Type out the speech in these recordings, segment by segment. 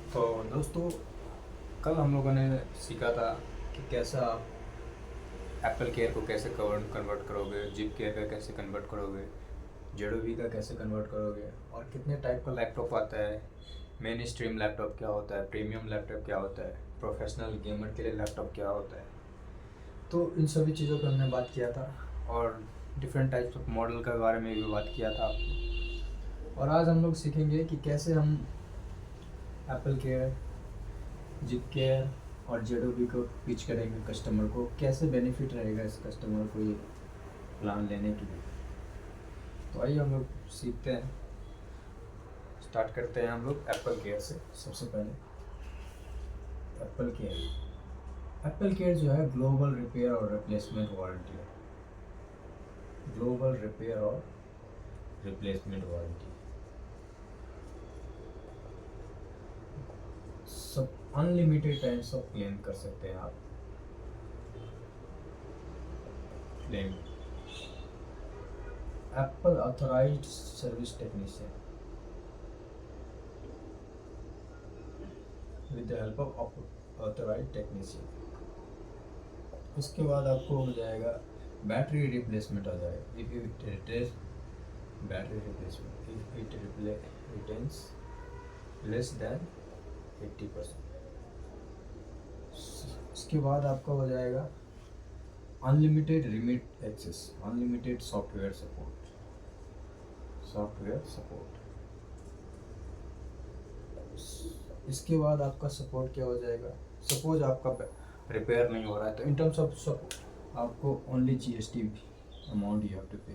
तो दोस्तों, कल हम लोगों ने सीखा था कि कैसा आप एप्पल केयर को कैसे कन्वर्ट करोगे, जिप केयर का कैसे कन्वर्ट करोगे, जेडोवी का कैसे कन्वर्ट करोगे, और कितने टाइप का लैपटॉप आता है। मेन स्ट्रीम लैपटॉप क्या होता है, प्रीमियम लैपटॉप क्या होता है, प्रोफेशनल गेमर के लिए लैपटॉप क्या होता है। तो इन सभी चीज़ों पर हमने बात किया था, और डिफरेंट टाइप्स ऑफ मॉडल के बारे में भी बात किया था आपको। और आज हम लोग सीखेंगे कि कैसे हम एप्पल केयर, जिप केयर और जेडोबी को पिच करेंगे कस्टमर को, कैसे बेनिफिट रहेगा इस कस्टमर को ये प्लान लेने के लिए। तो आइए हम लोग सीखते हैं। स्टार्ट करते हैं हम लोग एप्पल केयर से। सबसे पहले एप्पल केयर जो है ग्लोबल रिपेयर और रिप्लेसमेंट वारंटी है। ग्लोबल रिपेयर और रिप्लेसमेंट वारंटी, सब अनलिमिटेड टाइम्स ऑफ क्लेम कर सकते हैं आप। Claim Apple authorised service technician with the help of authorised technician. उसके बाद आपको हो जाएगा बैटरी रिप्लेसमेंट हो जाएगा। If you replace battery replacement, if it retains less than 80%। उसके बाद आपका हो जाएगा unlimited remote access, unlimited software support. इसके बाद आपका सपोर्ट क्या हो जाएगा। सपोज आपका रिपेयर नहीं हो रहा है, तो इन टर्म्स ऑफ सपोर्ट आपको only GST amount you have to pay.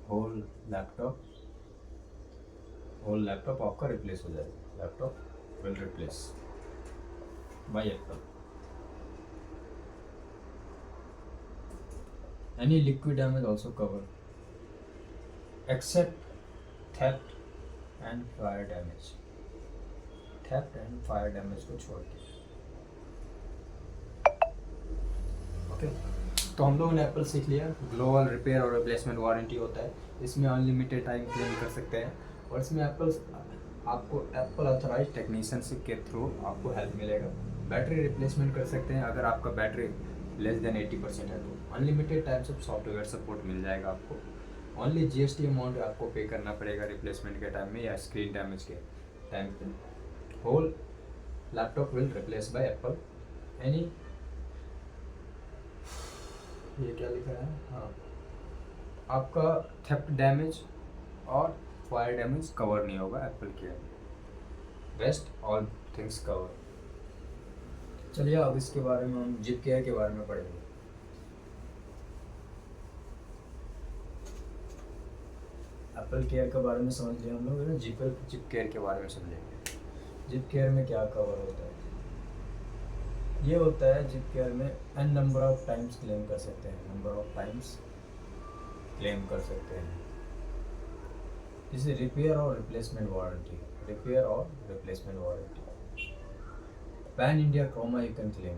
Whole laptop आपका रिप्लेस हो जाएगा। Laptop will replace by Apple. Any liquid damage also cover except theft and fire damage. Theft and fire damage को छोड़ के। Okay, तो हम लोगों ने एप्पल सीख लिया। ग्लोबल रिपेयर और रिप्लेसमेंट वारंटी होता है, इसमें अनलिमिटेड टाइम क्लेम कर सकते हैं, और इसमें आपको एप्पल ऑथराइज टेक्नीशियन से के थ्रू आपको हेल्प मिलेगा। बैटरी रिप्लेसमेंट कर सकते हैं अगर आपका बैटरी लेस देन 80% है, तो unlimited times of software support मिल जाएगा आपको। ओनली जीएसटी अमाउंट आपको पे करना पड़ेगा रिप्लेसमेंट के टाइम में या स्क्रीन डैमेज के टाइम पे। Whole laptop will replace by Apple. Any, ये क्या लिखा है, हाँ, आपका थेफ्ट डैमेज और फायर डैमेज कवर नहीं होगा एप्पल केयर में। Rest all things cover. चलिए अब इसके बारे में हम जिप केयर के बारे में पढ़ेंगे। एप्पल केयर के बारे में समझ लिया हम लोग, है ना। जिप केयर के बारे में समझेंगे। जिप केयर में क्या कवर होता है। ये होता है जिप केयर में N number of times claim कर सकते हैं। नंबर ऑफ टाइम्स क्लेम कर सकते हैं। जैसे रिपेयर और replacement warranty. Pan India Croma you can claim.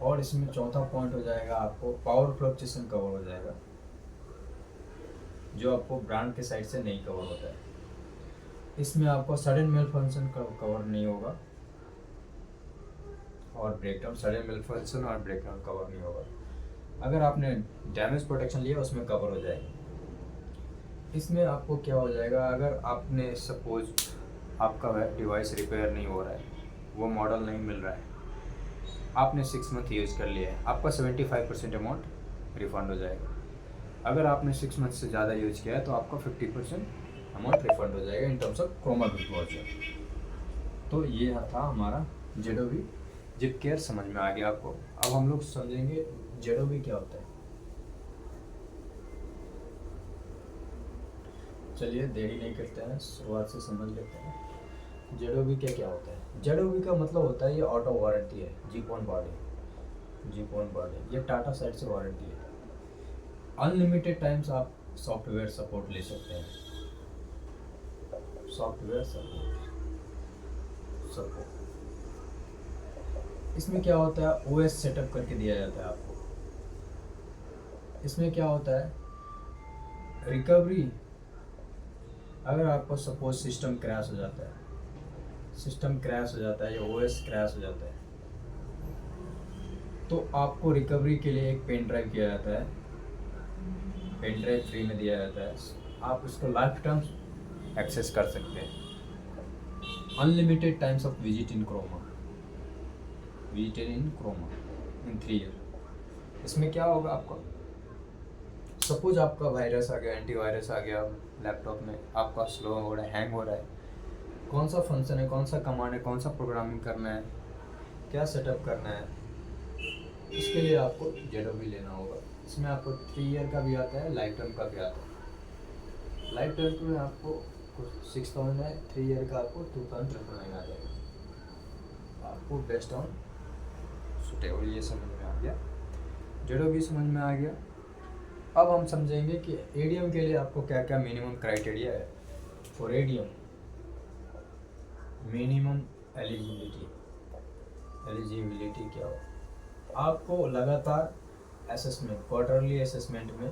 और इसमें चौथा पॉइंट हो जाएगा, आपको पावर फ्लक्चुएशन कवर हो जाएगा, जो आपको ब्रांड के साइड से नहीं कवर होता है। इसमें आपको सडन मेल फंक्शन कवर नहीं होगा, और ब्रेकडाउन कवर नहीं होगा। अगर आपने डैमेज प्रोटेक्शन लिया उसमें कवर हो जाएगा। इसमें आपको क्या हो जाएगा, अगर आपने सपोज आपका डिवाइस रिपेयर नहीं हो रहा है, वो मॉडल नहीं मिल रहा है, आपने 6 मंथ यूज़ कर लिया है, आपका 75% अमाउंट रिफ़ंड हो जाएगा। अगर आपने 6 मंथ से ज़्यादा यूज किया है तो आपका 50% अमाउंट रिफ़ंड हो जाएगा in terms of Croma bill voucher. तो ये था हमारा जेडोवी जिप केयर, समझ में आ गया आपको। अब हम लोग समझेंगे जेडोवी क्या होता है। चलिए देरी नहीं करते हैं, शुरुआत से समझ लेते हैं जेडोवी क्या होता है। जेडोवी का मतलब होता है ये आउट ऑफ वारंटी है। जीप ऑन बॉडी, ये टाटा साइड से वारंटी है। अनलिमिटेड टाइम्स आप सॉफ्टवेयर सपोर्ट ले सकते हैं। सॉफ्टवेयर सपोर्ट इसमें क्या होता है, ओएस सेटअप करके दिया जाता है आपको। इसमें क्या होता है, रिकवरी, अगर आपको सपोज सिस्टम क्रैश हो जाता है, सिस्टम क्रैश हो जाता है या ओएस क्रैश हो जाता है, तो आपको रिकवरी के लिए एक पेन ड्राइव किया जाता है, पेन ड्राइव फ्री में दिया जाता है, आप उसको लाइफ टाइम एक्सेस कर सकते हैं। Unlimited times of visit in Croma in 3 year. इसमें क्या होगा, आपका सपोज आपका वायरस आ गया, एंटीवायरस आ गया लैपटॉप में, आपका स्लो हो रहा है, हैंग हो रहा है, कौन सा फंक्शन है, कौन सा कमांड है, कौन सा प्रोग्रामिंग करना है, क्या सेटअप करना है, इसके लिए आपको जेडो भी लेना होगा। इसमें आपको 3 ईयर का भी आता है, लाइफ टाइम का भी आता है। लाइफ टाइम में आपको 6000 है, 3 ईयर का आपको 2999 आ जाएगा। आपको बेस्ट ऑन सुटेबल, ये समझ में आ गया, जेडो भी समझ में आ गया। अब हम समझेंगे कि एडीएम के लिए आपको क्या क्या मिनिमम क्राइटेरिया है। फॉर एडीएम मिनिमम एलिजिबिलिटी क्या हो, आपको लगातार असेसमेंट, क्वार्टरली असेसमेंट में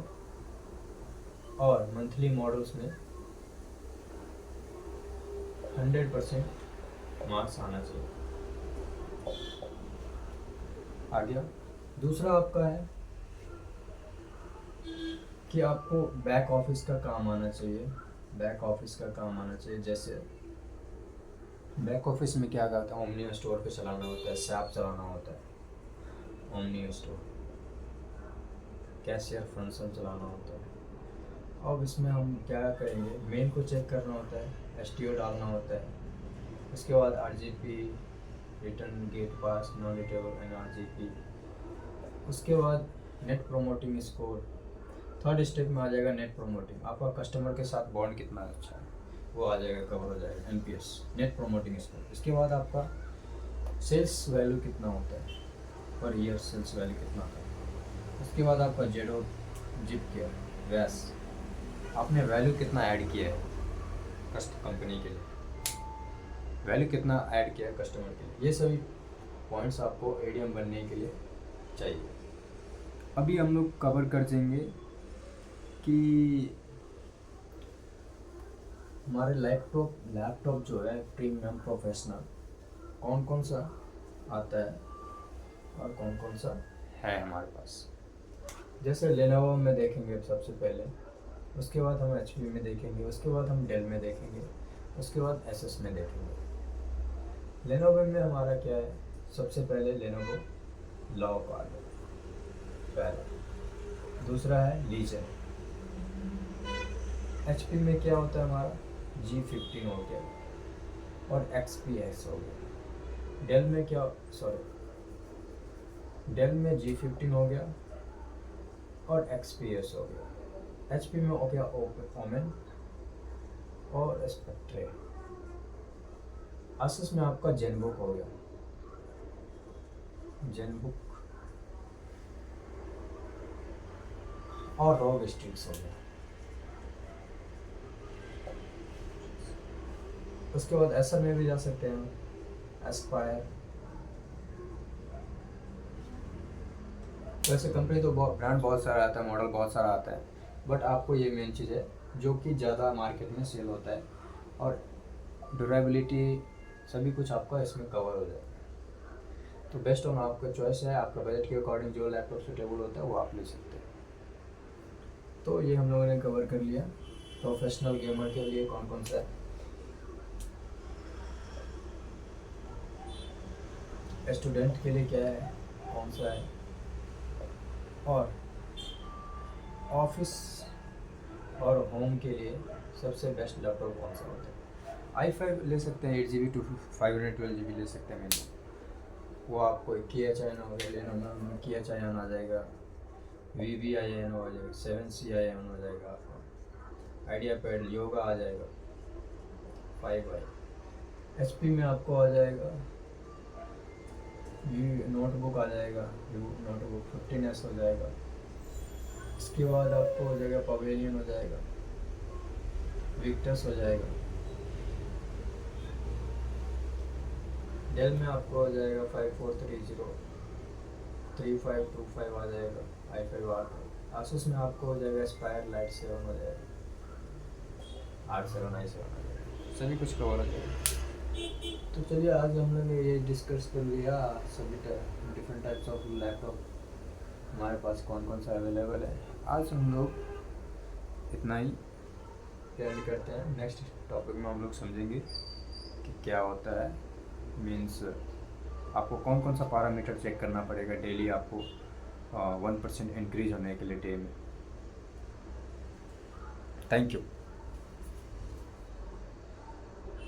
और मंथली मॉडल्स में 100% मार्क्स आना चाहिए। आ गया। दूसरा आपका है कि आपको बैक ऑफिस का काम आना चाहिए, बैक ऑफिस का काम आना चाहिए। जैसे बैक ऑफिस में क्या करता है, ओमनी स्टोर पे चलाना होता है, सैप चलाना होता है, ओमनी स्टोर, कैशियर फंक्शन चलाना होता है। अब इसमें हम क्या करेंगे, मेल को चेक करना होता है, एसटीओ डालना होता है, उसके बाद RGP, return gate pass, non returnable and RGP, उसके बाद net promoting score. Third step में आ जाएगा नेट प्रोमोटिंग, आपका कस्टमर के साथ बॉन्ड कितना अच्छा है, वो आ जाएगा, कवर हो जाएगा, एनपीएस, नेट प्रोमोटिंग स्कोर। इसके बाद आपका सेल्स वैल्यू कितना होता है, पर ईयर सेल्स वैल्यू कितना होता है। उसके बाद आपका जेडो, जिप केयर, वैस, आपने वैल्यू कितना ऐड किया है कंपनी के लिए, वैल्यू कितना ऐड किया है कस्टमर के लिए, ये सभी पॉइंट्स आपको एडीएम बनने के लिए चाहिए। अभी हम लोग कवर कर देंगे कि हमारे लैपटॉप जो है प्रीमियम प्रोफेशनल कौन कौन सा आता है और कौन कौन सा है हमारे पास। जैसे लेनोवो में देखेंगे सबसे पहले, उसके बाद हम एचपी में देखेंगे, उसके बाद हम डेल में देखेंगे, उसके बाद एसएस में देखेंगे। लेनोवो में हमारा क्या है, सबसे पहले लेनोवो लॉ कार्ड पहला, दूसरा है लीजन। एचपी में क्या होता है हमारा, G15 हो गया और XPS हो गया। डेल में क्या, डेल में G15 हो गया और XPS हो गया। HP में हो गया ओमेन और स्पेक्ट्रे। आसुस में आपका जेनबुक हो गया, जेनबुक और रॉग स्ट्रिक्स हो गया। उसके बाद एसर में भी जा सकते हैं, एस्पायर। वैसे कंपनी तो ब्रांड बहुत सारा आता है, मॉडल बहुत सारा आता है, बट आपको ये मेन चीज़ है जो कि ज़्यादा मार्केट में सेल होता है, और ड्यूरेबिलिटी सभी कुछ आपका इसमें कवर हो जाएगा। तो बेस्ट ऑन आपका चॉइस है, आपका बजट के अकॉर्डिंग जो लैपटॉप सुटेबल होता है वो आप ले सकते हैं। तो ये हम लोगों ने कवर कर लिया प्रोफेशनल गेमर के लिए कौन कौन सा है, स्टूडेंट के लिए क्या है, कौन सा है, और ऑफिस और होम के लिए सबसे बेस्ट लैपटॉप कौन सा होता है। i5 ले सकते हैं, 8GB 512GB ले सकते हैं मेरे, वो आपको किया चायना हो गया, लेना किया चायना आ जाएगा, VVIN हो जाएगा, 7CIN हो जाएगा, आपका आइडिया पैड योगा आ जाएगा 5i। HP में आपको आ जाएगा नोटबुक आ जाएगा, नोटबुक 15S हो जाएगा। इसके बाद आपको हो जाएगा पवेलियन हो जाएगा, विक्टस हो जाएगा। डेल में आपको हो जाएगा 5430 3525 आ जाएगा, i5 आसूस में आपको हो जाएगा एस्पायर लाइट 7 हो जाएगा, R7 i7 हो जाएगा, सभी कुछ कवर हो जाएगा। तो चलिए आज हम लोग ये डिस्कस कर लिया सभी डिफरेंट टाइप्स ऑफ लैपटॉप हमारे पास कौन कौन सा अवेलेबल है। आज हम लोग इतना ही तैयारी करते हैं, नेक्स्ट टॉपिक में हम लोग समझेंगे कि क्या होता है, मीन्स आपको कौन कौन सा पैरामीटर चेक करना पड़ेगा डेली आपको 1% इंक्रीज होने के लिए डे में। Thank you.